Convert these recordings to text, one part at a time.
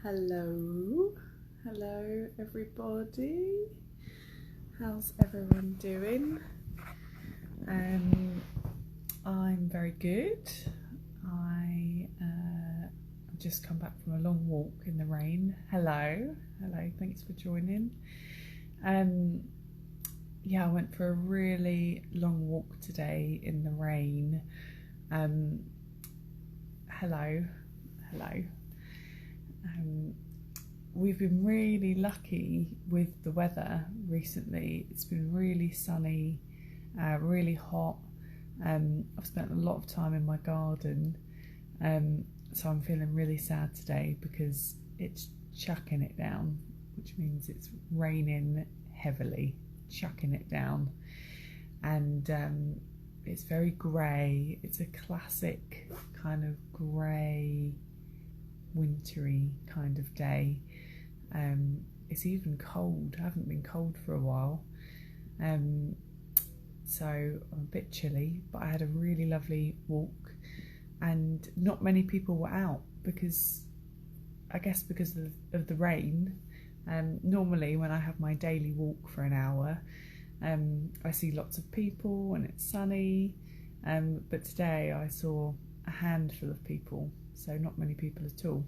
Hello everybody. How's everyone doing? I'm very good. I just come back from a long walk in the rain. Hello, thanks for joining. Yeah, I went for a really long walk today in the rain. Hello. We've been really lucky with the weather recently. It's been really sunny, really hot. I've spent a lot of time in my garden, so I'm feeling really sad today because it's chucking it down, which means it's raining heavily, chucking it down, and it's very grey. It's a classic kind of grey, wintry kind of day. It's even cold. I haven't been cold for a while, so I'm a bit chilly, but I had a really lovely walk and not many people were out because of the rain. Normally when I have my daily walk for an hour, I see lots of people and it's sunny, but today I saw a handful of people, so not many people at all.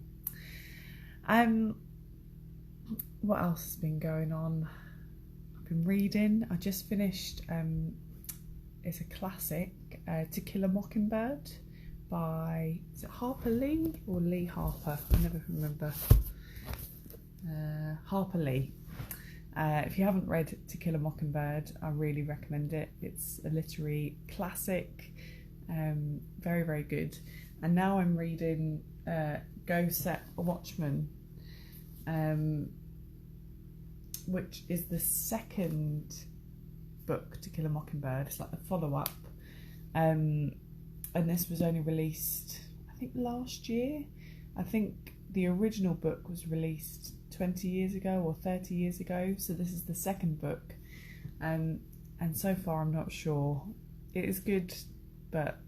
What else has been going on? I've been reading. I just finished, it's a classic, To Kill a Mockingbird by, is it Harper Lee or Lee Harper? I never remember. Harper Lee. If you haven't read To Kill a Mockingbird, I really recommend it. It's a literary classic, very, very good. And now I'm reading Go Set a Watchman, which is the second book, To Kill a Mockingbird. It's like the follow-up, and this was only released, I think, last year. I think the original book was released 20 years ago or 30 years ago, so this is the second book, and so far I'm not sure. It is good, but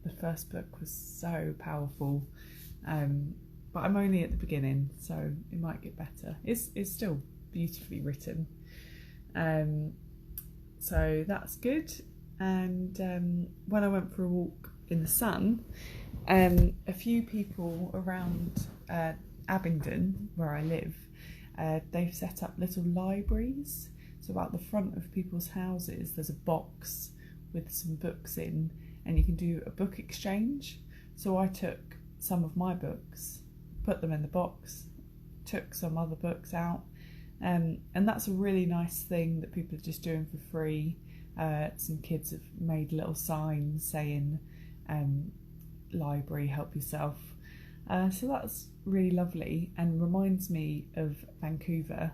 the first book was so powerful, but I'm only at the beginning, so it might get better. It's still beautifully written, so that's good. And when I went for a walk in the sun, a few people around Abingdon, where I live, they've set up little libraries. So at the front of people's houses there's a box with some books in, and you can do a book exchange. So I took some of my books, put them in the box, took some other books out, and that's a really nice thing that people are just doing for free. Some kids have made little signs saying library, help yourself, so that's really lovely and reminds me of Vancouver,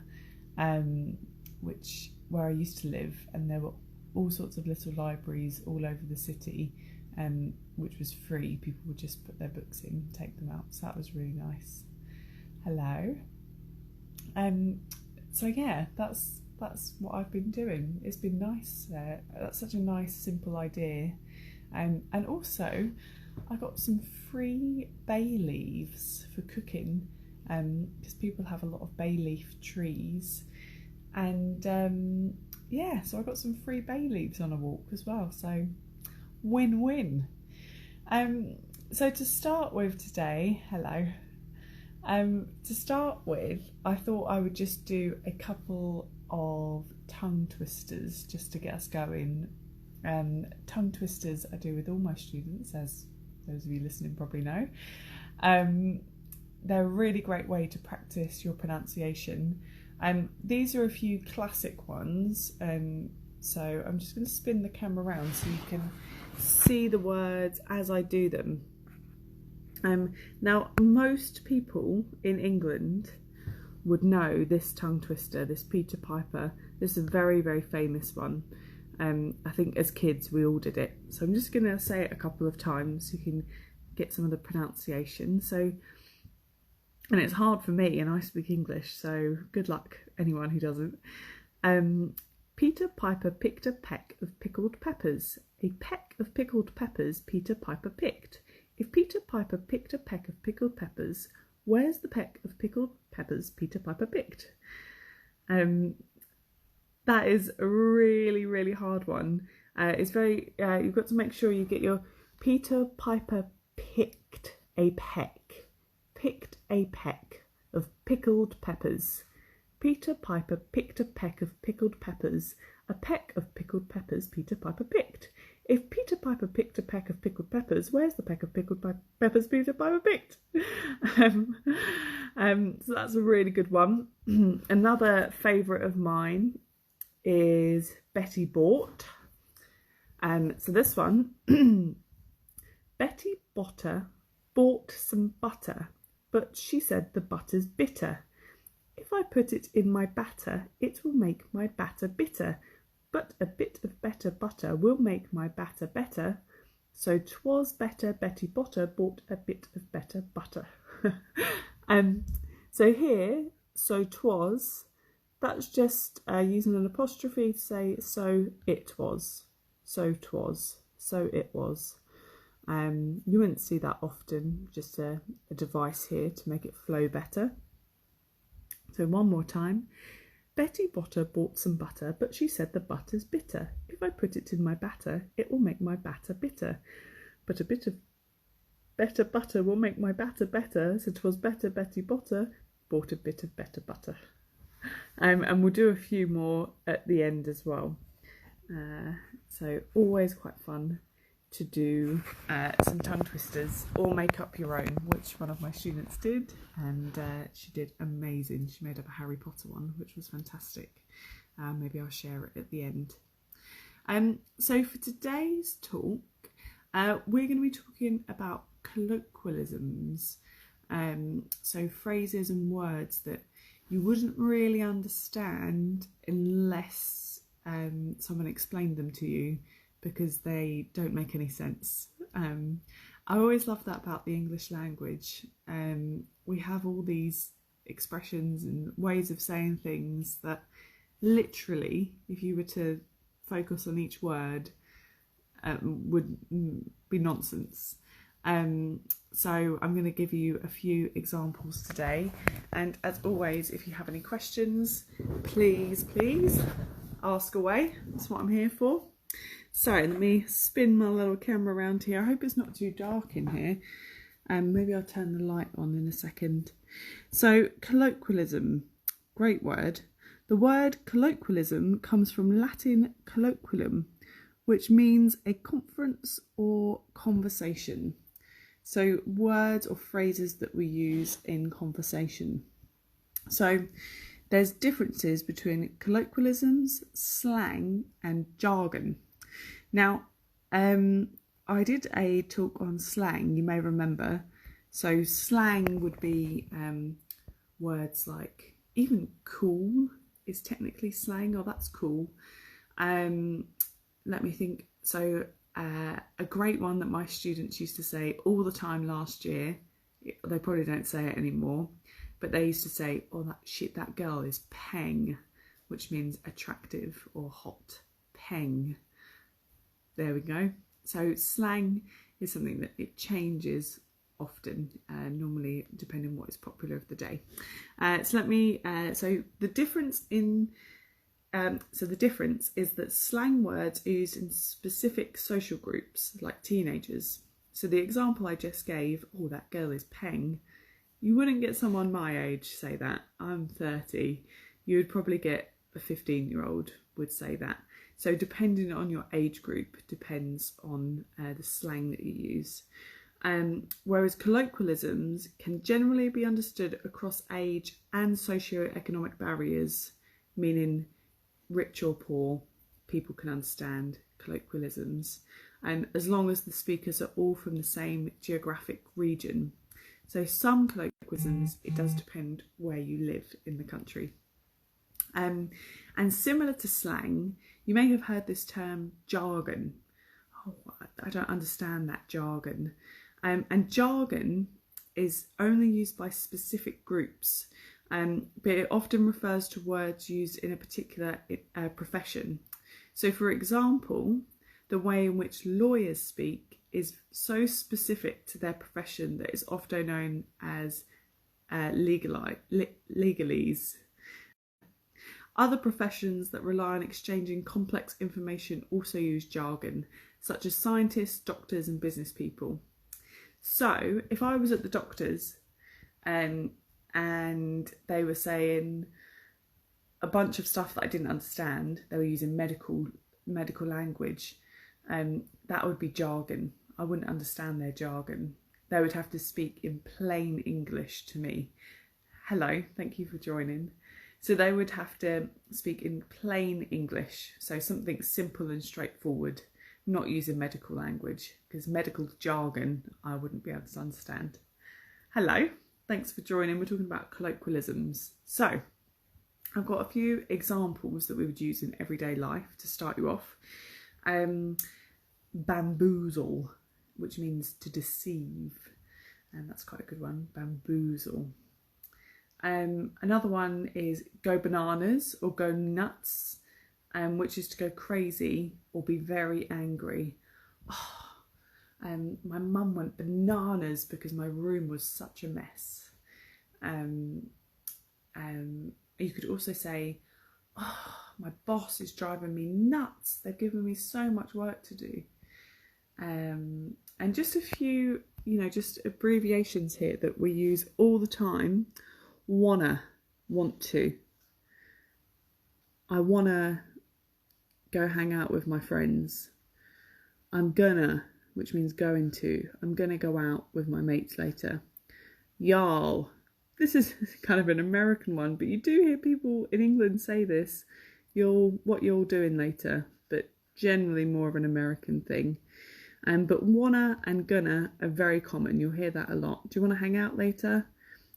where I used to live, and there were all sorts of little libraries all over the city, which was free. People would just put their books in, take them out, so that was really nice. Hello. So yeah, that's what I've been doing. It's been nice. That's such a nice, simple idea, and also I got some free bay leaves for cooking, because people have a lot of bay leaf trees, and yeah, so I got some free bay leaves on a walk as well, so win-win. So to start with today, hello. To start with, I thought I would just do a couple of tongue twisters just to get us going. Tongue twisters I do with all my students, as those of you listening probably know. They're a really great way to practice your pronunciation. These are a few classic ones, so I'm just going to spin the camera around so you can see the words as I do them. Now, most people in England would know this tongue twister, this Peter Piper. This is a very, very famous one. I think as kids we all did it. So I'm just going to say it a couple of times so you can get some of the pronunciation. So, and it's hard for me, and I speak English, so good luck anyone who doesn't. Peter Piper picked a peck of pickled peppers. A peck of pickled peppers Peter Piper picked. If Peter Piper picked a peck of pickled peppers, Where's the peck of pickled peppers Peter Piper picked? That is a really, really hard one. It's very, you've got to make sure you get your Peter Piper picked a peck of pickled peppers. Peter Piper picked a peck of pickled peppers. A peck of pickled peppers Peter Piper picked. If Peter Piper picked a peck of pickled peppers, where's the peck of pickled peppers Peter Piper picked? So that's a really good one. Another favourite of mine is Betty bought. So this one, Betty Botter bought some butter, but she said the butter's bitter. If I put it in my batter, it will make my batter bitter. But a bit of better butter will make my batter better. So 'twas better Betty Botter bought a bit of better butter. So here, so 'twas, that's just using an apostrophe to say so it was. So 'twas, so it was. You wouldn't see that often, just a device here to make it flow better. So one more time. Betty Botter bought some butter, but she said the butter's bitter. If I put it in my batter, it will make my batter bitter. But a bit of better butter will make my batter better, so 'twas better Betty Botter bought a bit of better butter. And we'll do a few more at the end as well. So always quite fun to do some tongue twisters or make up your own, which one of my students did, and she did amazing. She made up a Harry Potter one, which was fantastic. Maybe I'll share it at the end. So for today's talk, we're going to be talking about colloquialisms, so phrases and words that you wouldn't really understand unless someone explained them to you, because they don't make any sense. I always love that about the English language. We have all these expressions and ways of saying things that literally, if you were to focus on each word, would be nonsense. So I'm going to give you a few examples today, and as always, if you have any questions, please ask away. That's what I'm here for. So let me spin my little camera around here. I hope it's not too dark in here. Maybe I'll turn the light on in a second. So colloquialism, great word. The word colloquialism comes from Latin colloquium, which means a conference or conversation. So words or phrases that we use in conversation. So there's differences between colloquialisms, slang and jargon. Now, I did a talk on slang, you may remember. So slang would be words like, even cool is technically slang. Oh, that's cool. Let me think. So a great one that my students used to say all the time last year, they probably don't say it anymore, but they used to say, oh, that girl is peng, which means attractive or hot. Peng. There we go. So slang is something that it changes often, normally depending on what is popular of the day. So the difference is that slang words are used in specific social groups, like teenagers. So the example I just gave, oh, that girl is peng, you wouldn't get someone my age say that. I'm 30. You would probably get a 15-year-old would say that. So depending on your age group depends on the slang that you use. Whereas colloquialisms can generally be understood across age and socio-economic barriers, meaning rich or poor, people can understand colloquialisms, as long as the speakers are all from the same geographic region. So some colloquialisms, it does depend where you live in the country. And similar to slang, you may have heard this term jargon. Oh, I don't understand that jargon. And jargon is only used by specific groups, but it often refers to words used in a particular profession. So for example, the way in which lawyers speak is so specific to their profession that it's often known as legalese. Other professions that rely on exchanging complex information also use jargon, such as scientists, doctors and business people. So if I was at the doctor's and they were saying a bunch of stuff that I didn't understand, they were using medical language, that would be jargon. I wouldn't understand their jargon. They would have to speak in plain English to me. Hello, thank you for joining. So they would have to speak in plain English, so something simple and straightforward, not using medical language, because medical jargon I wouldn't be able to understand. Hello, thanks for joining. We're talking about colloquialisms. So I've got a few examples that we would use in everyday life to start you off. Bamboozle, which means to deceive, and that's quite a good one, bamboozle. Another one is go bananas or go nuts, which is to go crazy or be very angry. My mum went bananas because my room was such a mess. You could also say, my boss is driving me nuts. They've given me so much work to do. And just a few, just abbreviations here that we use all the time. Wanna, want to. I wanna go hang out with my friends. I'm gonna, which means going to. I'm gonna go out with my mates later. Y'all. This is kind of an American one, but you do hear people in England say this. What you're doing later, but generally more of an American thing. But wanna and gonna are very common. You'll hear that a lot. Do you want to hang out later?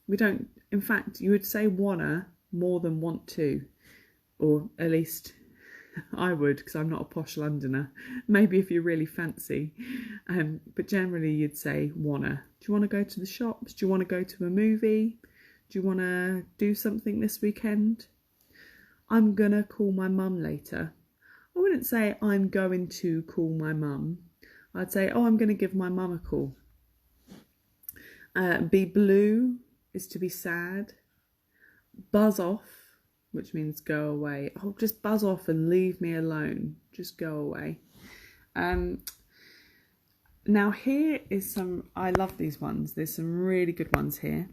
We don't. In fact, you would say wanna more than want to, or at least I would, because I'm not a posh Londoner. Maybe if you're really fancy, but generally you'd say wanna. Do you want to go to the shops? Do you want to go to a movie? Do you want to do something this weekend? I'm gonna call my mum later. I wouldn't say I'm going to call my mum. I'd say, I'm going to give my mum a call. Be blue is to be sad. Buzz off, which means go away. Just buzz off and leave me alone. Just go away. Now here is some, I love these ones. There's some really good ones here.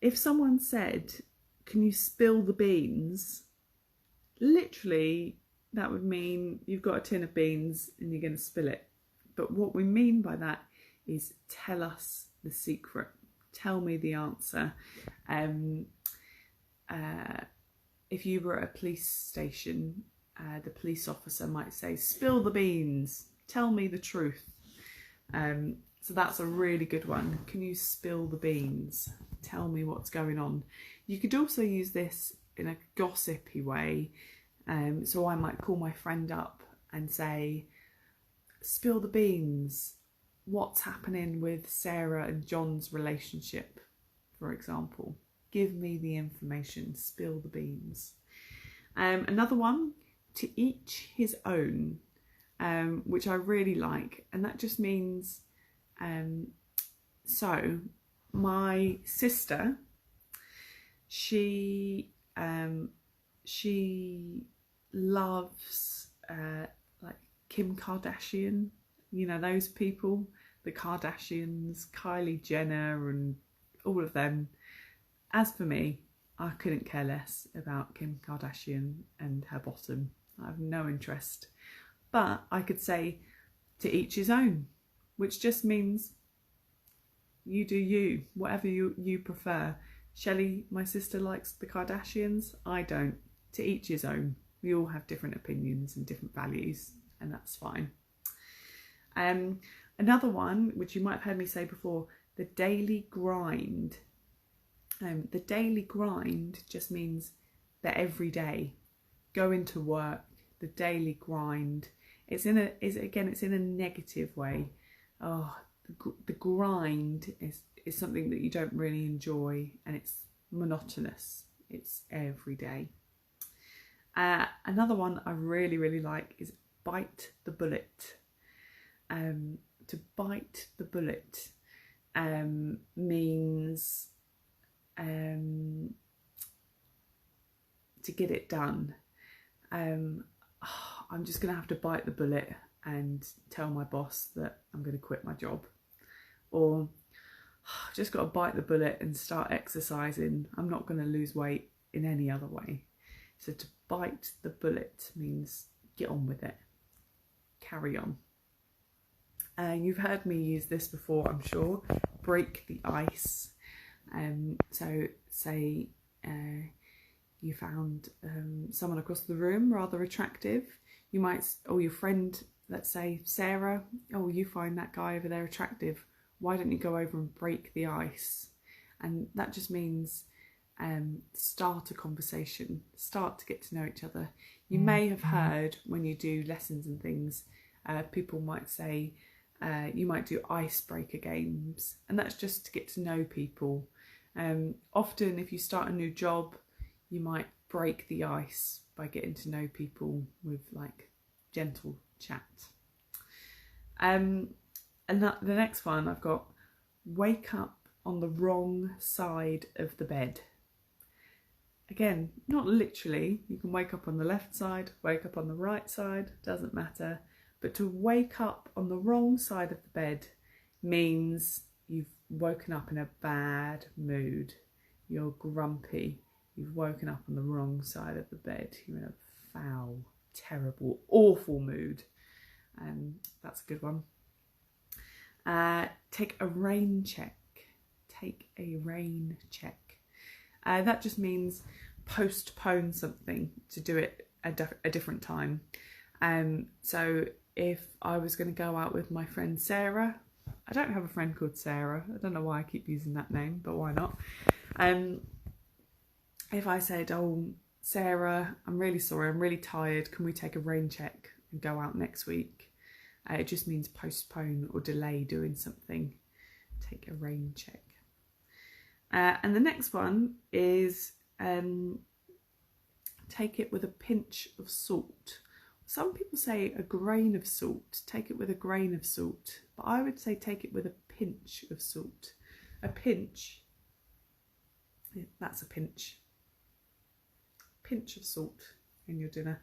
If someone said, can you spill the beans? Literally, that would mean you've got a tin of beans and you're going to spill it. But what we mean by that is tell us the secret. Tell me the answer. If you were at a police station, the police officer might say, spill the beans, tell me the truth. So that's a really good one. Can you spill the beans? Tell me what's going on. You could also use this in a gossipy way. So I might call my friend up and say, spill the beans. What's happening with Sarah and John's relationship, for example? Give me the information. Spill the beans. Another one, to each his own, which I really like. And that just means, so my sister, she loves like Kim Kardashian, those people, the Kardashians, Kylie Jenner and all of them. As for me, I couldn't care less about Kim Kardashian and her bottom. I have no interest. But I could say to each his own, which just means you do you, whatever you prefer. Shelley, my sister, likes the Kardashians. I don't. To each his own. We all have different opinions and different values, and that's fine. Another one, which you might have heard me say before, the daily grind. The daily grind just means the everyday, going to work, the daily grind. It's in a negative way. The grind is something that you don't really enjoy, and it's monotonous. It's every day. Another one I really, really like is bite the bullet. To bite the bullet means to get it done. I'm just going to have to bite the bullet and tell my boss that I'm going to quit my job. Or I've just got to bite the bullet and start exercising. I'm not going to lose weight in any other way. So to bite the bullet means get on with it. Carry on. You've heard me use this before, I'm sure. Break the ice. So say you found someone across the room rather attractive. You might, or your friend, let's say Sarah, oh, you find that guy over there attractive. Why don't you go over and break the ice? And that just means start a conversation, start to get to know each other. You may have heard when you do lessons and things, people might say, you might do icebreaker games, and that's just to get to know people. Often if you start a new job, you might break the ice by getting to know people with like gentle chat. And the next one I've got, wake up on the wrong side of the bed. Again, not literally, you can wake up on the left side, wake up on the right side, doesn't matter. But to wake up on the wrong side of the bed means you've woken up in a bad mood. You're grumpy. You've woken up on the wrong side of the bed. You're in a foul, terrible, awful mood. That's a good one. Take a rain check. Take a rain check. That just means postpone something to do it a different time. So if I was going to go out with my friend Sarah, I don't have a friend called Sarah. I don't know why I keep using that name, but why not? If I said, oh, Sarah, I'm really sorry, I'm really tired. Can we take a rain check and go out next week? It just means postpone or delay doing something. Take a rain check. And the next one is take it with a pinch of salt. Some people say a grain of salt. Take it with a grain of salt. But I would say take it with a pinch of salt. A pinch. Yeah, that's a pinch. Pinch of salt in your dinner.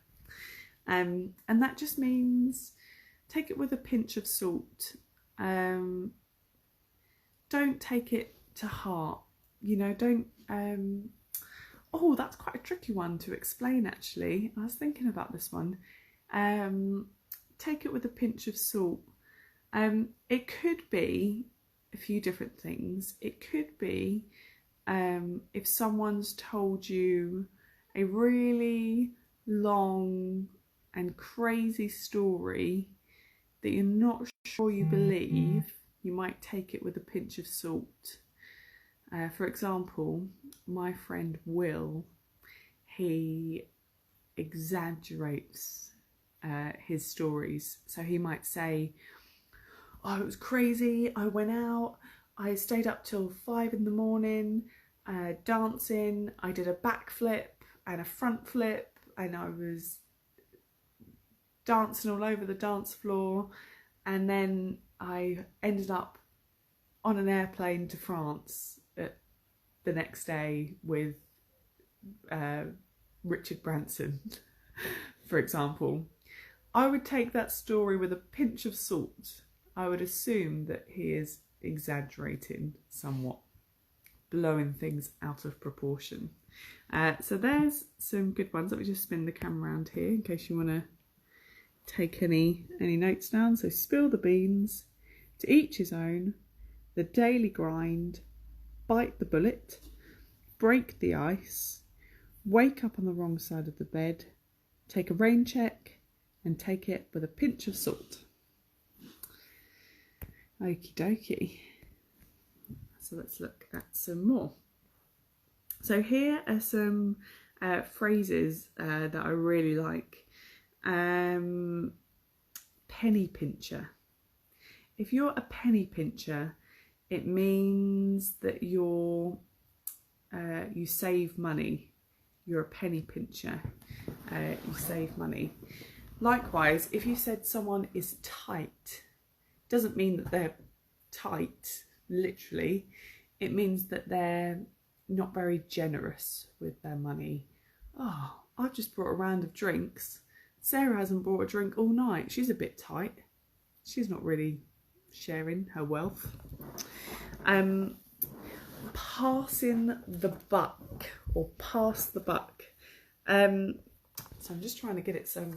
And that just means take it with a pinch of salt. Don't take it to heart. You know, don't... oh, that's quite a tricky one to explain, actually. I was thinking about this one. Take it with a pinch of salt. It could be a few different things. It could be if someone's told you a really long and crazy story that you're not sure you believe, you might take it with a pinch of salt. For example, my friend Will, he exaggerates his stories. So he might say, oh, it was crazy, I went out, I stayed up till 5 in the morning dancing, I did a backflip and a front flip, and I was dancing all over the dance floor, and then I ended up on an airplane to France the next day with Richard Branson, for example. I would take that story with a pinch of salt. I would assume that he is exaggerating somewhat, blowing things out of proportion. So there's some good ones. Let me just spin the camera around here in case you want to take any notes down. So spill the beans, to each his own, the daily grind, bite the bullet, break the ice, wake up on the wrong side of the bed, take a rain check, and take it with a pinch of salt. Okie dokie. So let's look at some more. So here are some phrases that I really like. Penny pincher. If you're a penny pincher, it means that you save money. You're a penny pincher. You save money. Likewise, if you said someone is tight, doesn't mean that they're tight. literally, it means that they're not very generous with their money. Oh, I've just brought a round of drinks. Sarah hasn't brought a drink all night. She's a bit tight. She's not really sharing her wealth. Passing the buck, or pass the buck. So I'm just trying to get it so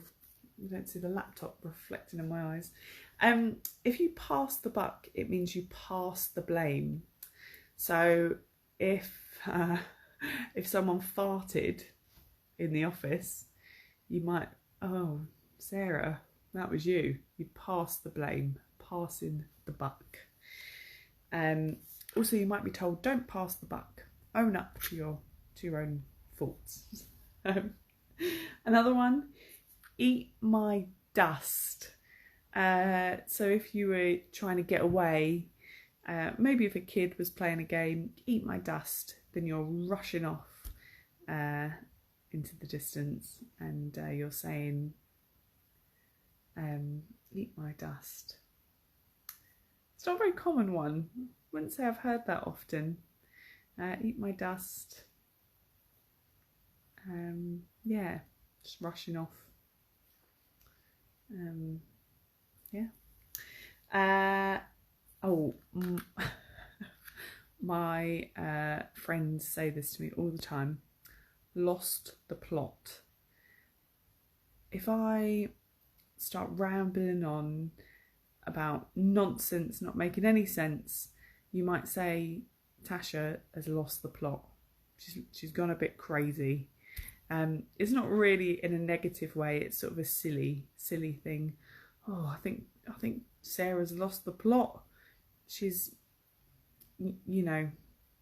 you don't see the laptop reflecting in my eyes. If you pass the buck, it means you pass the blame. So if someone farted in the office, you might, oh, Sarah, that was you. You pass the blame, passing the buck. Also, you might be told, don't pass the buck. Own up to your own faults. Another one, eat my dust. So if you were trying to get away, maybe if a kid was playing a game, eat my dust, then you're rushing off into the distance and you're saying, eat my dust. It's not a very common one. I wouldn't say I've heard that often. Eat my dust. Yeah, just rushing off. Yeah. My friends say this to me all the time. Lost the plot. If I start rambling on about nonsense, not making any sense, you might say, Tasha has lost the plot. She's gone a bit crazy. It's not really in a negative way. It's sort of a silly thing. Oh, I think Sarah's lost the plot. She's, you know,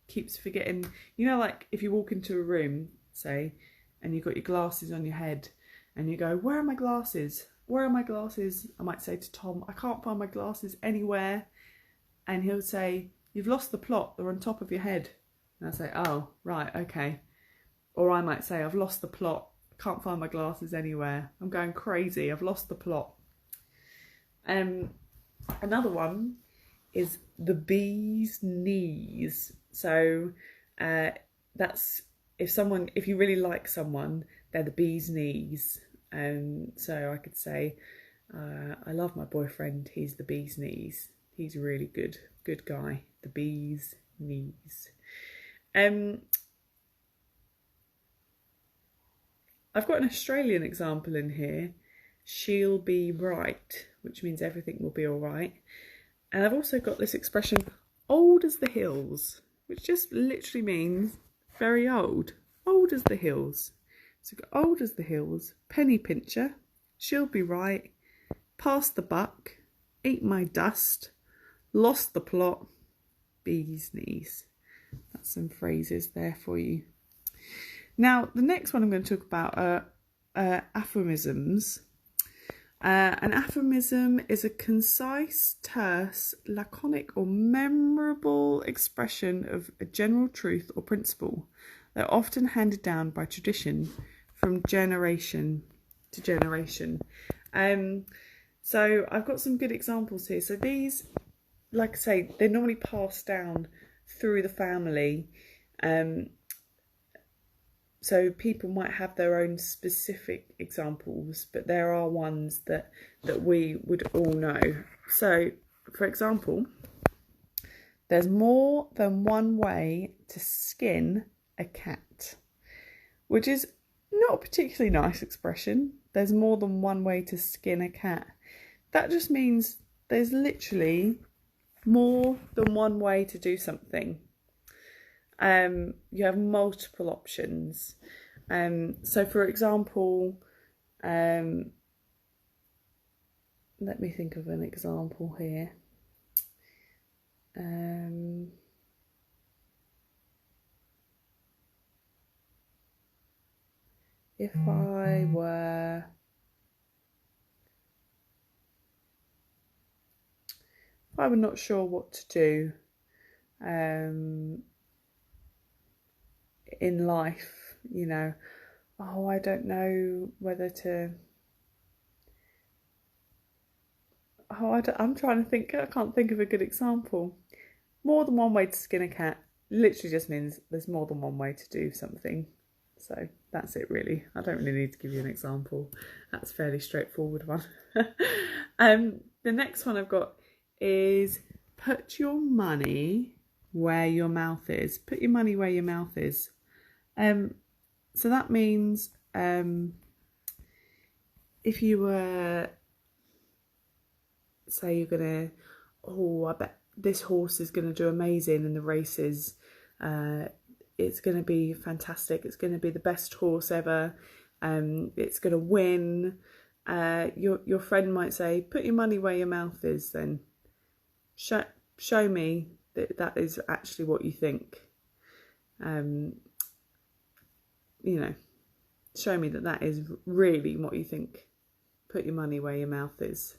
keeps forgetting. You know, like if you walk into a room, say, and you've got your glasses on your head, and you go, where are my glasses? Where are my glasses? I might say to Tom, I can't find my glasses anywhere. And he'll say, you've lost the plot. They're on top of your head. And I say, oh, right, okay. Or I might say, I've lost the plot. I can't find my glasses anywhere. I'm going crazy. I've lost the plot. Another one is the bee's knees. So that's if you really like someone, they're the bee's knees. So I could say, I love my boyfriend. He's the bee's knees. He's a really good guy. The bee's knees. I've got an Australian example in here. She'll be right, which means everything will be all right. And I've also got this expression, old as the hills, which just literally means very old. Old as the hills. So we've got old as the hills, penny pincher, she'll be right, pass the buck, eat my dust, lost the plot, bee's knees. That's some phrases there for you. Now, the next one I'm going to talk about are aphorisms. An aphorism is a concise, terse, laconic or memorable expression of a general truth or principle. They're often handed down by tradition from generation to generation. So I've got some good examples here. So these, like I say, they're normally passed down through the family. So people might have their own specific examples, but there are ones that we would all know. So, for example, there's more than one way to skin a cat, which is not a particularly nice expression. There's more than one way to skin a cat. That just means there's literally more than one way to do something. You have multiple options. So for example, let me think of an example here. If I were not sure what to do in life, you know, I don't know whether to, I'm trying to think, I can't think of a good example. more than one way to skin a cat literally just means there's more than one way to do something. So that's it really. I don't really need to give you an example. That's a fairly straightforward one. The next one I've got is put your money where your mouth is. Put your money where your mouth is. So that means if you were, say you're gonna, oh, I bet this horse is gonna do amazing in the races. It's gonna be fantastic. It's gonna be the best horse ever. It's gonna win. Your friend might say, put your money where your mouth is. Then show me that is actually what you think. You know, show me that is really what you think. Put your money where your mouth is.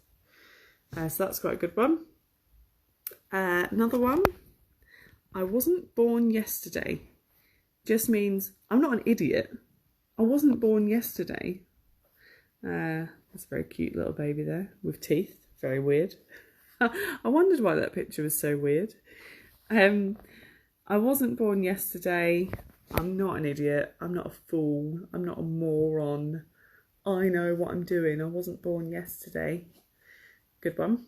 So that's quite a good one. Another one, I wasn't born yesterday. Just means I'm not an idiot. I wasn't born yesterday. That's a very cute little baby there with teeth. Very weird. I wondered why that picture was so weird. I wasn't born yesterday. I'm not an idiot. I'm not a fool. I'm not a moron. I know what I'm doing. I wasn't born yesterday. Good one.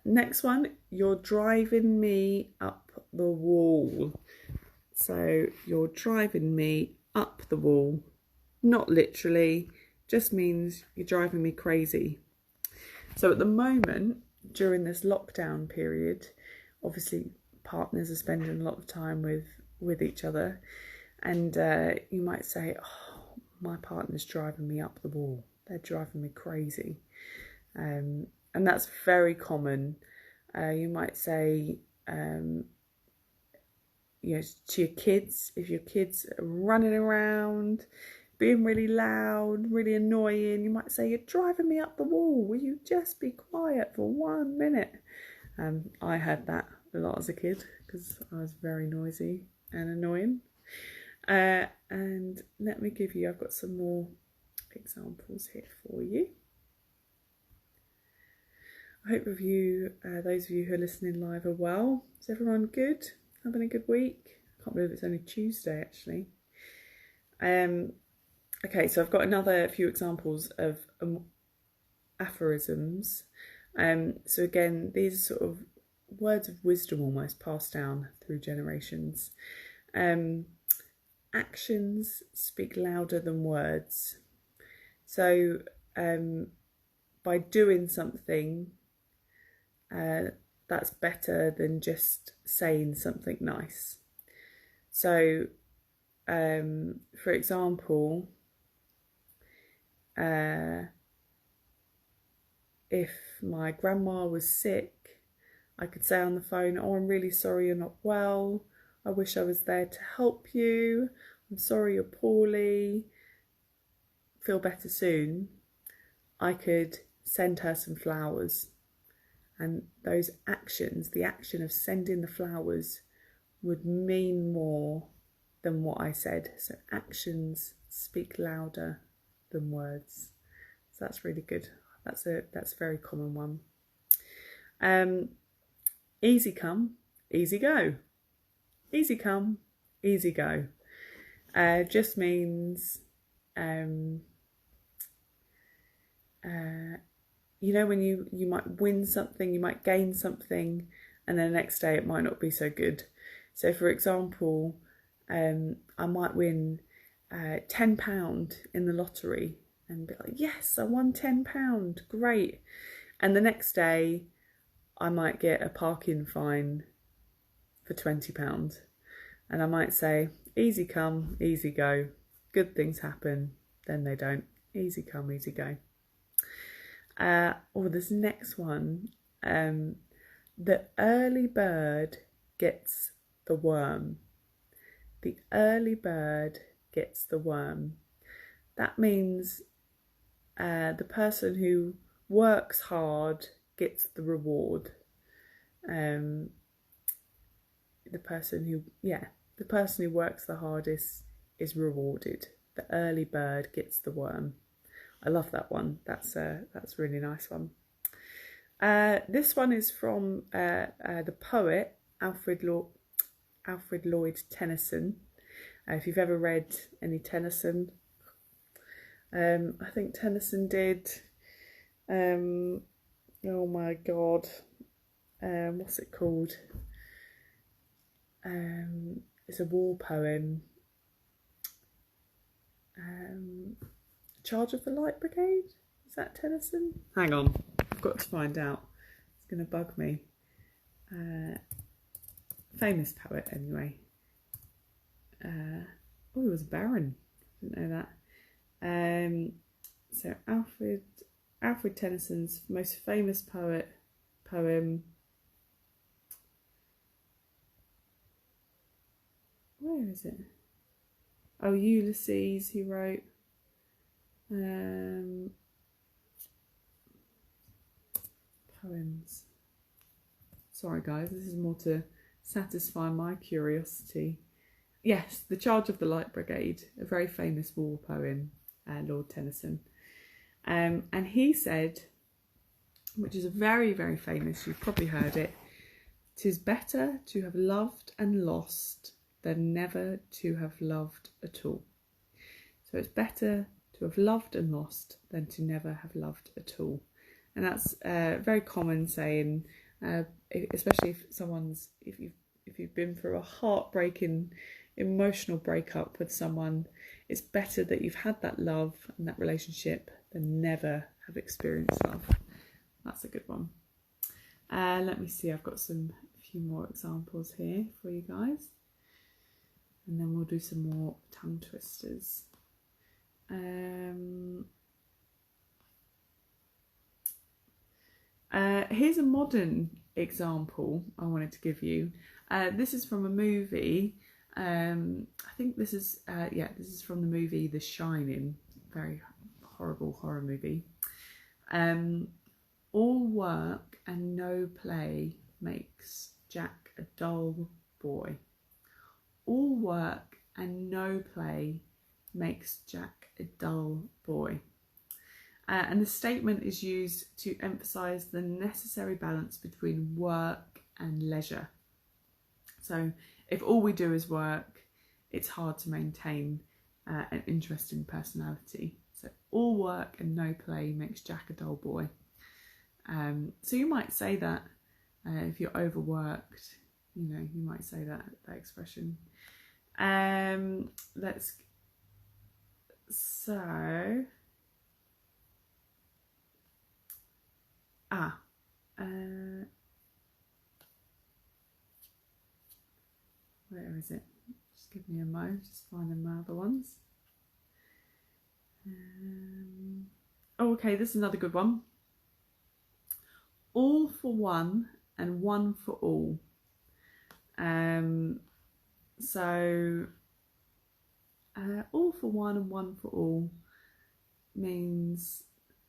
Next one, you're driving me up the wall. So you're driving me up the wall. Not literally, just means you're driving me crazy. So at the moment, during this lockdown period, obviously partners are spending a lot of time with each other, and you might say, oh, my partner's driving me up the wall. They're driving me crazy. And that's very common. You might say, you know, to your kids, if your kids are running around, being really loud, really annoying, you might say, you're driving me up the wall. Will you just be quiet for 1 minute? I had that a lot as a kid because I was very noisy and annoying. And let me give you, I've got some more examples here for you. I hope of you, those of you who are listening live are well. Is everyone good? Having a good week? I can't believe it's only Tuesday actually. Okay, so I've got another few examples of aphorisms. So again, these are sort of words of wisdom almost passed down through generations. Actions speak louder than words. So by doing something, that's better than just saying something nice. So, for example, if my grandma was sick, I could say on the phone, oh, I'm really sorry you're not well. I wish I was there to help you. I'm sorry you're poorly. Feel better soon. I could send her some flowers. And those actions, the action of sending the flowers, would mean more than what I said. So actions speak louder than words. So that's really good. That's a very common one. Easy come, easy go. Easy come, easy go. Just means, you know, when you might win something, you might gain something, and then the next day it might not be so good. So for example, I might win £10 in the lottery and be like, yes, I won £10, great. And the next day I might get a parking fine for £20. And I might say, easy come, easy go. Good things happen, then they don't. Easy come, easy go. Or this next one, the early bird gets the worm. The early bird gets the worm. That means the person who works hard gets the reward. The person who works the hardest is rewarded. The early bird gets the worm. I love that one. That's a really nice one. This one is from the poet Alfred Lloyd Tennyson. If you've ever read any Tennyson, I think Tennyson did. Oh my God, what's it called? It's a war poem. Charge of the Light Brigade? Is that Tennyson? Hang on, I've got to find out. It's going to bug me. Famous poet, anyway. Oh, he was a baron. Didn't know that. So Alfred Tennyson's most famous poem. Where is it? Oh, Ulysses, he wrote. Poems. Sorry guys, this is more to satisfy my curiosity. Yes, The Charge of the Light Brigade, a very famous war poem, Lord Tennyson. And he said, which is a very, very famous, you've probably heard it, "'Tis better to have loved and lost than never to have loved at all." So it's better to have loved and lost than to never have loved at all. And that's a very common saying, especially if you've been through a heartbreaking, emotional breakup with someone. It's better that you've had that love and that relationship than never have experienced love. That's a good one. Let me see, I've got a few more examples here for you guys. And then we'll do some more tongue twisters. Here's a modern example I wanted to give you. This is from a movie. I think this is from the movie The Shining. Very horrible horror movie. All work and no play makes Jack a dull boy. All work and no play makes Jack a dull boy. And the statement is used to emphasise the necessary balance between work and leisure. So if all we do is work, it's hard to maintain an interesting personality. So all work and no play makes Jack a dull boy. So you might say that if you're overworked, you might say that expression. Where is it? Just give me a mo, just finding my other ones. Okay, this is another good one. All for one and one for all. All for one and one for all means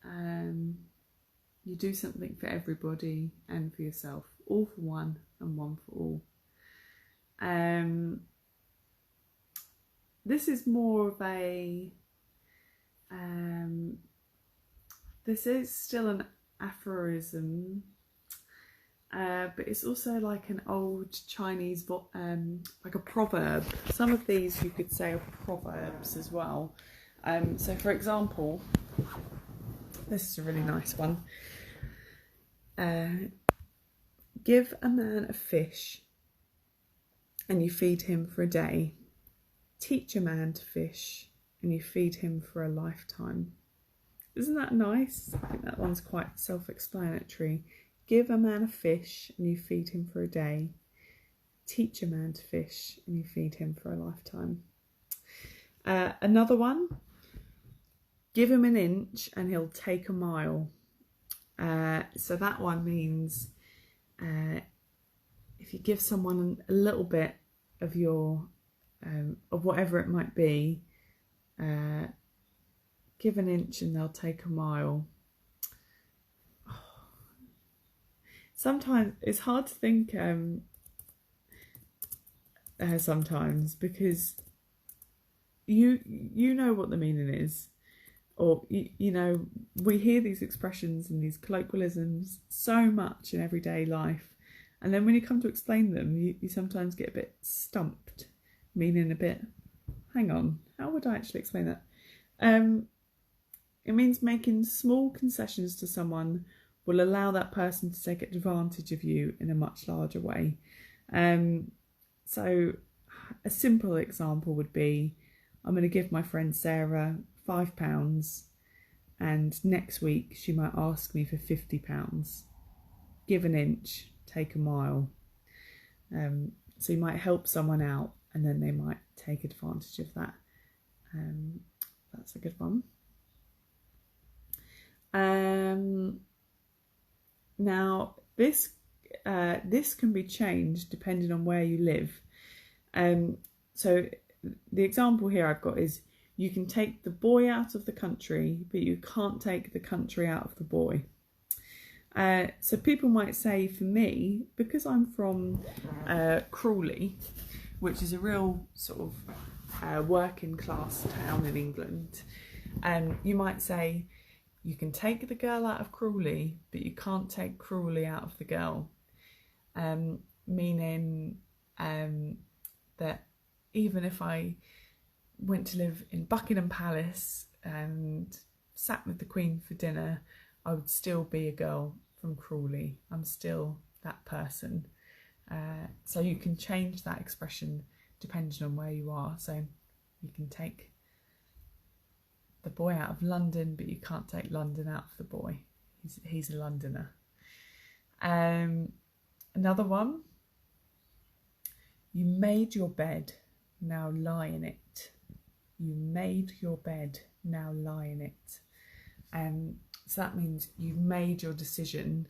you do something for everybody and for yourself. All for one and one for all. This is more of a this is still an aphorism, but it's also like an old Chinese like a proverb. Some of these you could say are proverbs as well. So for example, this is a really nice one. Give a man a fish and you feed him for a day. Teach a man to fish and you feed him for a lifetime. Isn't that nice? I think that one's quite self-explanatory. Give a man a fish and you feed him for a day. Teach a man to fish and you feed him for a lifetime. Another one. Give him an inch and he'll take a mile. So that one means if you give someone a little bit of your of whatever it might be, give an inch and they'll take a mile. Sometimes it's hard to think sometimes, because you know what the meaning is, or you know, we hear these expressions and these colloquialisms so much in everyday life, and then when you come to explain them, you sometimes get a bit stumped, meaning a bit, hang on, how would I actually explain that? It means making small concessions to someone will allow that person to take advantage of you in a much larger way. So a simple example would be, I'm going to give my friend Sarah £5, and next week she might ask me for £50. Give an inch, take a mile. So you might help someone out, and then they might take advantage of that. That's a good one. Now this can be changed depending on where you live. So the example here I've got is, you can take the boy out of the country, but you can't take the country out of the boy. So people might say, for me, because I'm from Crawley, which is a real sort of working class town in England, you might say, you can take the girl out of Crawley, but you can't take Crawley out of the girl. Meaning that even if I went to live in Buckingham Palace and sat with the Queen for dinner, I would still be a girl from Crawley. I'm still that person. So you can change that expression depending on where you are. So you can take the boy out of London, but you can't take London out of the boy. He's a Londoner. Another one. You made your bed, now lie in it. You made your bed, now lie in it. So that means you've made your decision,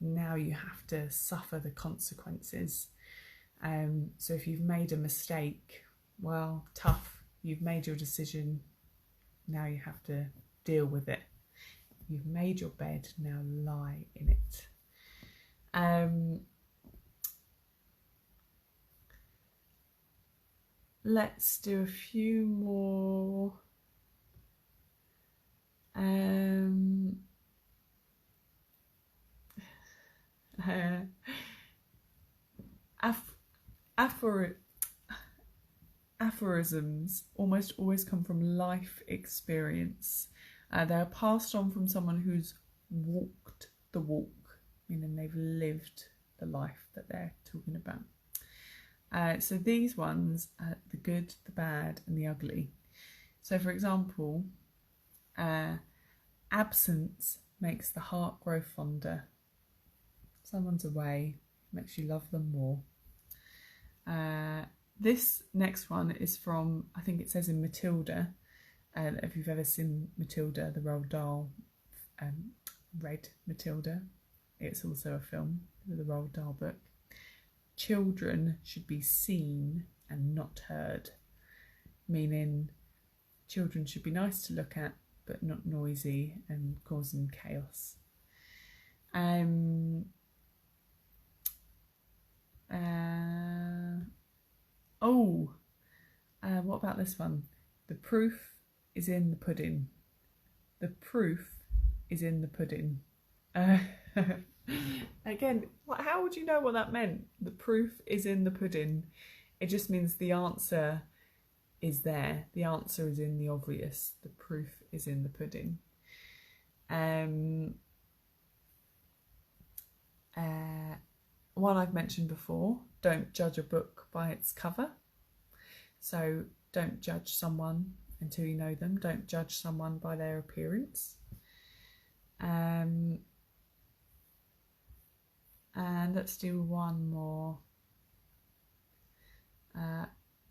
now you have to suffer the consequences. So if you've made a mistake, well, tough, you've made your decision, now you have to deal with it. You've made your bed, now lie in it. Let's do a few more. Aphorisms almost always come from life experience. They're passed on from someone who's walked the walk, meaning they've lived the life that they're talking about. So these ones are the good, the bad and the ugly. So for example, absence makes the heart grow fonder. Someone's away, makes you love them more. This next one is from, I think it says in Matilda, if you've ever seen Matilda, the Roald Dahl, read Matilda, it's also a film, the Roald Dahl book. Children should be seen and not heard, meaning children should be nice to look at but not noisy and causing chaos. What about this one? The proof is in the pudding. The proof is in the pudding. Again, how would you know what that meant? The proof is in the pudding. It just means the answer is there. The answer is in the obvious. The proof is in the pudding. One I've mentioned before, don't judge a book by its cover. So don't judge someone until you know them. Don't judge someone by their appearance. And let's do one more.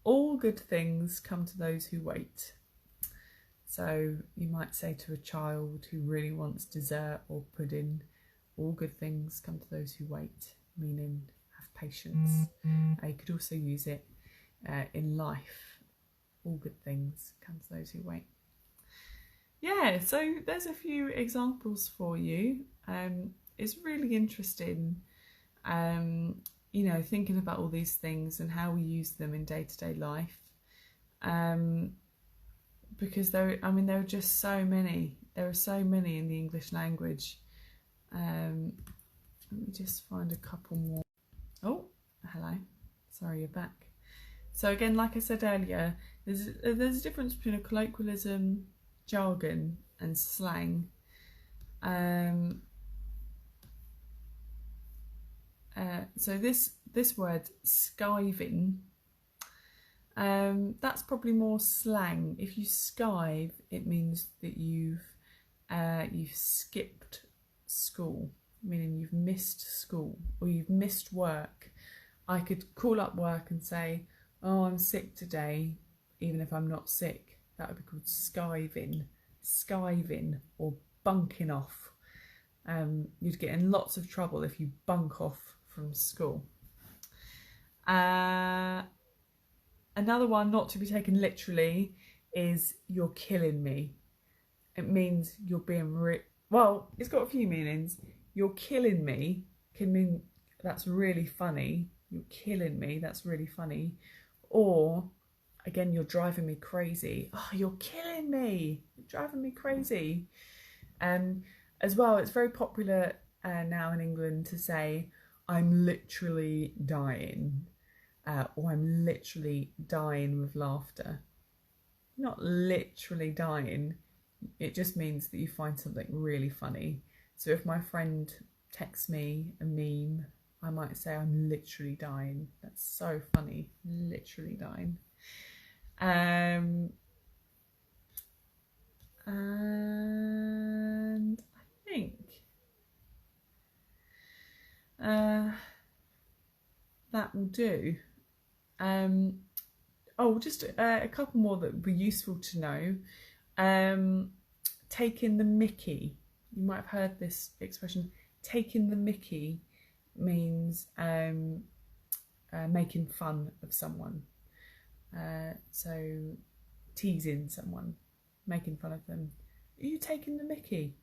All good things come to those who wait. So you might say to a child who really wants dessert or pudding, all good things come to those who wait, meaning have patience. You could also use it in life. All good things come to those who wait. Yeah, so there's a few examples for you. It's really interesting, you know, thinking about all these things and how we use them in day-to-day life. because there were just so many. There are so many in the English language. Let me just find a couple more. Oh, hello. Sorry, you're back. So again, like I said earlier, there's a difference between a colloquialism, jargon, and slang. So this word skiving, that's probably more slang. If you skive, it means that you've skipped school, meaning you've missed school or you've missed work. I could call up work and say, oh, I'm sick today, even if I'm not sick. That would be called skiving or bunking off. You'd get in lots of trouble if you bunk off from school. Another one not to be taken literally is you're killing me. It means you're being well, it's got a few meanings. You're killing me can mean that's really funny. You're killing me, that's really funny. Or again, you're driving me crazy. Oh, you're killing me. You're driving me crazy. As well, it's very popular now in England to say, I'm literally dying. Or I'm literally dying with laughter. Not literally dying. It just means that you find something really funny. So if my friend texts me a meme, I might say I'm literally dying. That's so funny. Literally dying. And I think that will do. Just a couple more that would be useful to know. Taking the mickey. You might have heard this expression. Taking the mickey means making fun of someone. So teasing someone, making fun of them. Are you taking the mickey?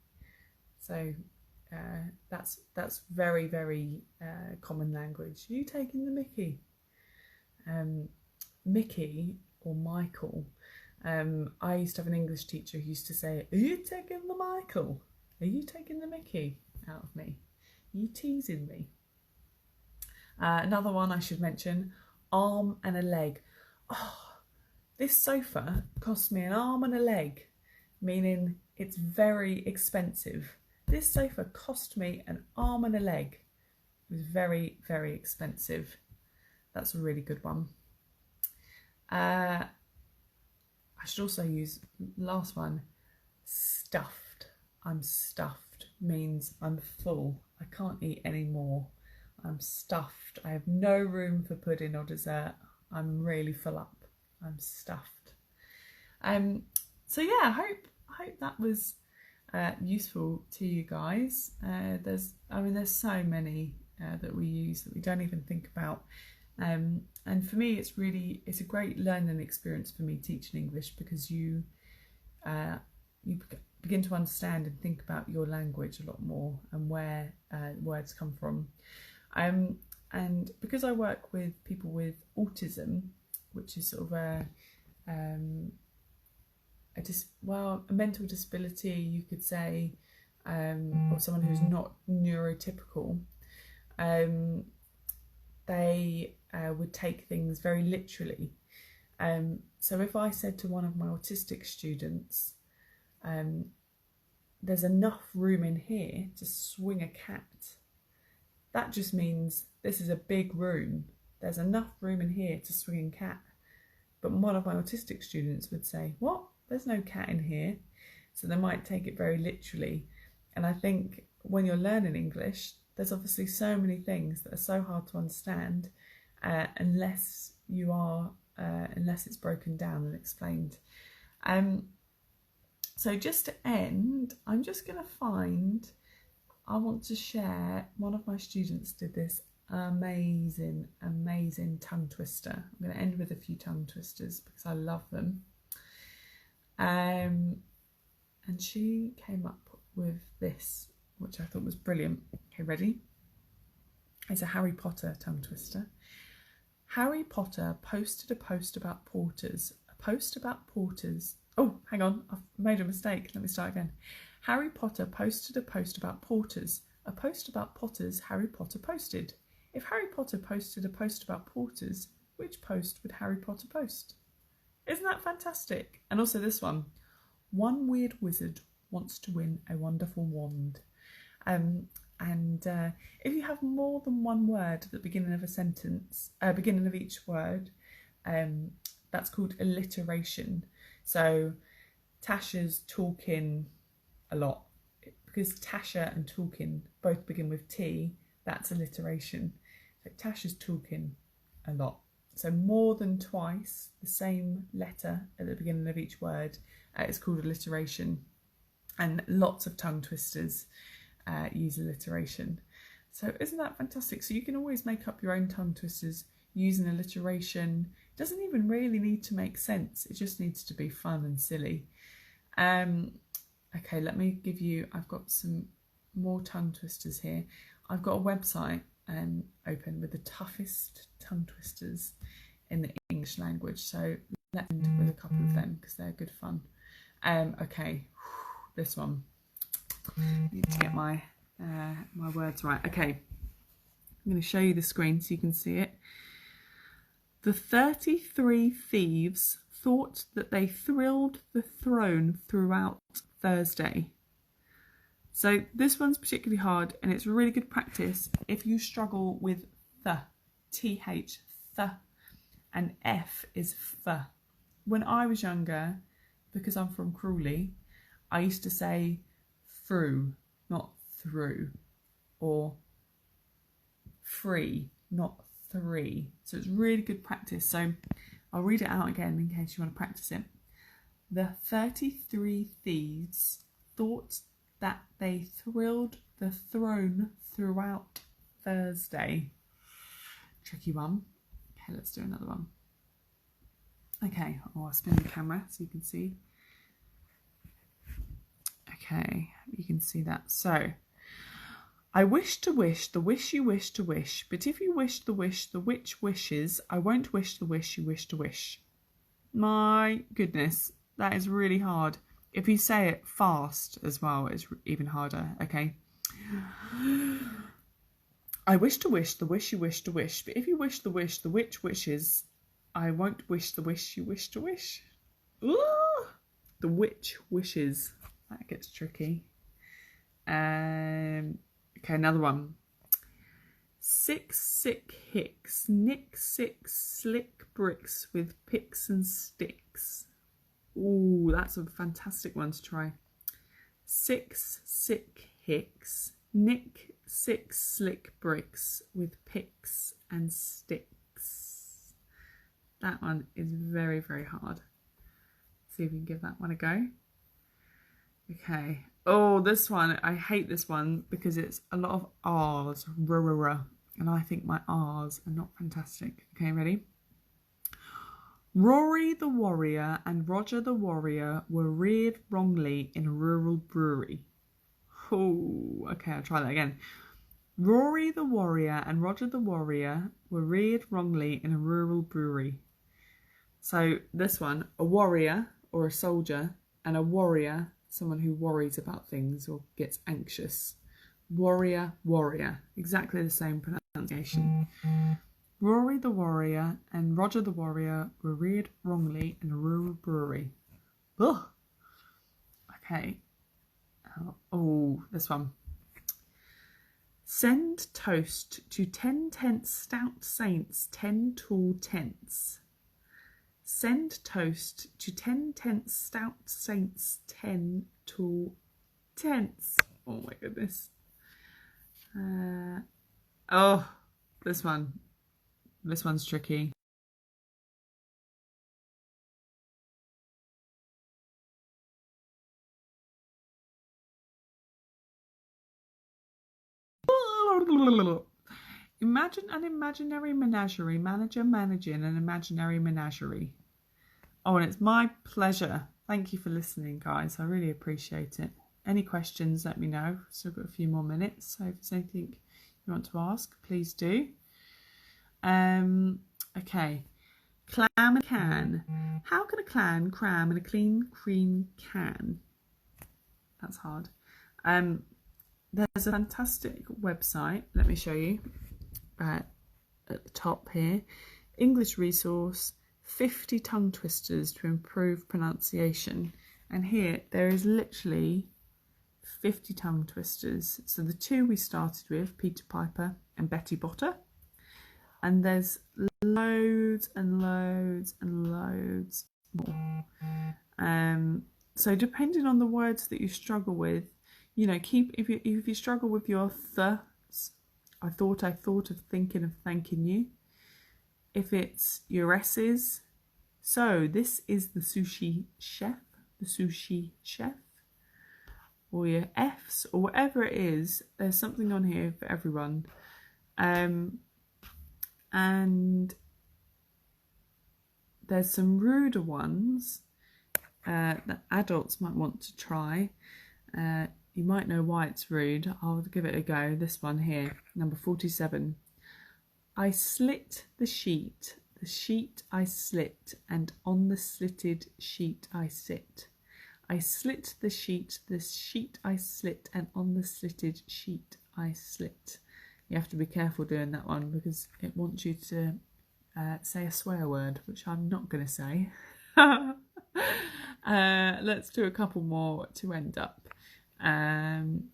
So that's very, very common language. Are you taking the mickey? Mickey or Michael. I used to have an English teacher who used to say, are you taking the Michael? Are you taking the mickey out of me? Are you teasing me? Another one I should mention, arm and a leg. Oh, this sofa cost me an arm and a leg, meaning it's very expensive. This sofa cost me an arm and a leg. It was very, very expensive. That's a really good one. I should also use last one, stuffed. I'm stuffed means I'm full. I can't eat any more. I'm stuffed. I have no room for pudding or dessert. I'm really full up. I'm stuffed. So yeah, I hope that was useful to you guys. There's so many that we use that we don't even think about. And for me, it's a great learning experience for me teaching English, because you begin to understand and think about your language a lot more and where words come from. And because I work with people with autism, which is sort of a mental disability, you could say, or someone who's not neurotypical, they would take things very literally. So if I said to one of my autistic students, there's enough room in here to swing a cat, that just means this is a big room. There's enough room in here to swing a cat. But one of my autistic students would say, what? There's no cat in here. So they might take it very literally. And I think when you're learning English, there's obviously so many things that are so hard to understand unless it's broken down and explained. So just to end, I'm just going to I want to share, one of my students did this amazing tongue twister. I'm going to end with a few tongue twisters because I love them. And she came up with this, which I thought was brilliant. Okay, ready? It's a Harry Potter tongue twister. Harry Potter posted a post about porters. A post about porters Oh, hang on, I've made a mistake. Let me start again. Harry Potter posted a post about porters. A post about potters Harry Potter posted. If Harry Potter posted a post about porters, which post would Harry Potter post? Isn't that fantastic? And also this one. One weird wizard wants to win a wonderful wand. If you have more than one word at the beginning of a sentence, beginning of each word, that's called alliteration. So Tasha's talking a lot. Because Tasha and talking both begin with T, that's alliteration. So Tasha's talking a lot. So more than twice the same letter at the beginning of each word is called alliteration. And lots of tongue twisters use alliteration. So isn't that fantastic? So you can always make up your own tongue twisters using alliteration. It doesn't even really need to make sense. It just needs to be fun and silly. Okay, let me give you, I've got some more tongue twisters here. I've got a website open with the toughest tongue twisters in the English language. So let's end with a couple of them because they're good fun. Okay, this one. I need to get my my words right. Okay, I'm going to show you the screen so you can see it. The 33 thieves thought that they thrilled the throne throughout Thursday. So this one's particularly hard and it's really good practice if you struggle with the, th, the, and f is f. When I was younger, because I'm from Crawley, I used to say through, not through, or free, not three. So it's really good practice. So I'll read it out again in case you want to practice it. The 33 thieves thought that they thrilled the throne throughout Thursday. Tricky one. Okay, let's do another one. Okay, I'll spin the camera so you can see. Okay, you can see that. So, I wish to wish the wish you wish to wish, but if you wish the wish the witch wishes, I won't wish the wish you wish to wish. My goodness, that is really hard. If you say it fast as well, it's even harder. Okay. I wish to wish the wish you wish to wish, but if you wish the wish the witch wishes, I won't wish the wish you wish to wish. Ooh, the witch wishes. That gets tricky. Okay, another one. 6 sick hicks, nick 6 slick bricks with picks and sticks. Ooh, that's a fantastic one to try. 6 sick hicks, nick 6 slick bricks with picks and sticks. That one is very, very hard. See if we can give that one a go. Okay. Oh, this one, I hate this one because it's a lot of R's, and I think my R's are not fantastic. Okay, ready? Rory the warrior and Roger the warrior were reared wrongly in a rural brewery. Oh, okay, I'll try that again. Rory the warrior and Roger the warrior were reared wrongly in a rural brewery. So this one, a warrior or a soldier, and a warrior, someone who worries about things or gets anxious. Warrior, warrior, exactly the same pronunciation. Rory the warrior and Roger the warrior were reared wrongly in a rural brewery. Ugh. Okay. Oh, this one. Send toast to 10 tense stout saints, 10 tall tents. Send toast to 10 tense stout saints, 10 tall tents. Oh my goodness. Oh, this one. This one's tricky. Imagine an imaginary menagerie, manager managing an imaginary menagerie. Oh, and it's my pleasure. Thank you for listening, guys. I really appreciate it. Any questions, let me know. Still got a few more minutes, so if there's anything you want to ask, please do. Okay. Clam and can. How can a clan cram in a clean cream can? That's hard. There's a fantastic website. Let me show you at the top here. English resource, 50 tongue twisters to improve pronunciation. And here there is literally 50 tongue twisters. So the two we started with, Peter Piper and Betty Botter. And there's loads and loads and loads more. So depending on the words that you struggle with, you know, if you struggle with your ths, I thought of thinking of thanking you. If it's your s's, so this is the sushi chef, or your f's, or whatever it is. There's something on here for everyone. And there's some ruder ones that adults might want to try. You might know why it's rude. I'll give it a go. This one here, number 47. I slit the sheet I slit, and on the slitted sheet I sit. I slit the sheet I slit, and on the slitted sheet I slit. You have to be careful doing that one because it wants you to say a swear word, which I'm not going to say. Let's do a couple more to end up. What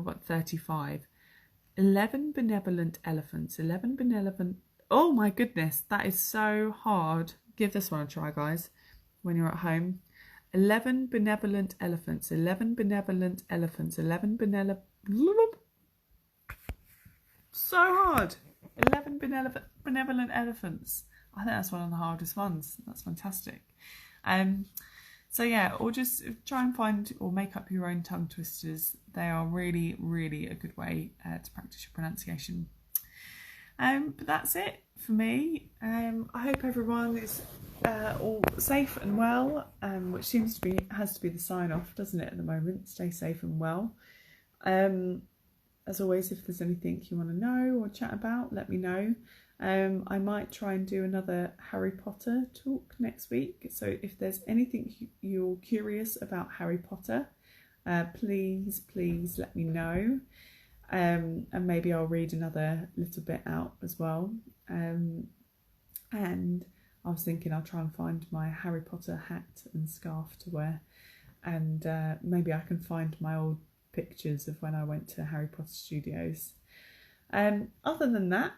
about 35? 11 benevolent elephants. 11 benevolent... Oh my goodness, that is so hard. Give this one a try, guys, when you're at home. 11 benevolent elephants. 11 benevolent elephants. 11 benevolent... So hard. 11 benevolent elephants. I think that's one of the hardest ones. That's fantastic. So yeah, or just try and find or make up your own tongue twisters. They are really, really a good way to practice your pronunciation. But that's it for me. I hope everyone is all safe and well, which seems to has to be the sign off, doesn't it, at the moment? Stay safe and well. As always, if there's anything you want to know or chat about, let me know. I might try and do another Harry Potter talk next week. So if there's anything you're curious about Harry Potter, please let me know. And maybe I'll read another little bit out as well. And I was thinking I'll try and find my Harry Potter hat and scarf to wear. And maybe I can find my old pictures of when I went to Harry Potter Studios. Other than that,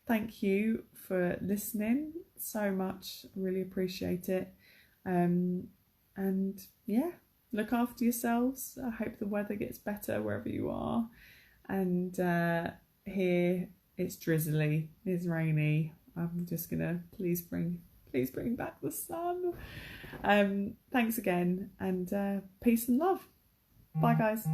thank you for listening so much. I really appreciate it. And yeah, look after yourselves. I hope the weather gets better wherever you are. And here it's drizzly, it's rainy. I'm just gonna please bring back the sun. Thanks again, and peace and love. Bye guys.